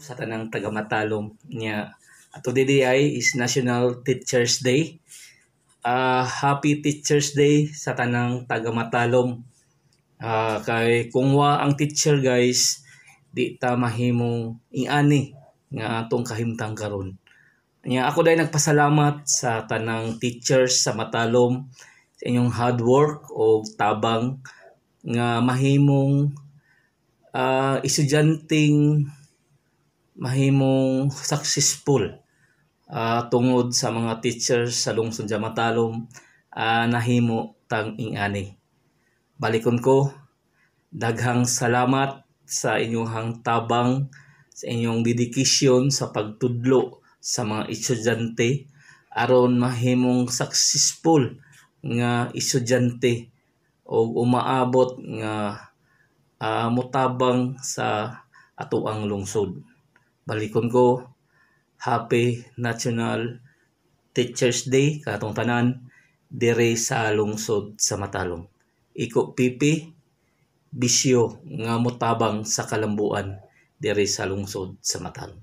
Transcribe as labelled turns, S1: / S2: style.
S1: Sa tanang taga-Matalom niya. Today ay is National Teachers Day. Happy Teachers Day sa tanang taga-Matalom. Kay kung wa ang teacher guys, di ta mahimong ingani nga atong kahimtang karon. Nya ako dai nagpasalamat sa tanang teachers sa Matalom sa inyong hard work o tabang nga mahimong estudyanteng mahimong successful tungod sa mga teachers sa lungsod sa Matalom nahimo tang ingani. Balikon ko, daghang salamat sa inyong tabang, sa inyong dedikasyon sa pagtudlo sa mga estudyante aron mahimong successful nga estudyante o umaabot nga motabang sa atoang lungsod. Balikon ko, Happy National Teachers Day katong tanan dire sa lungsod sa Matalom. Iko pipi bisyo nga motabang sa kalambuan dire sa lungsod sa Matalom.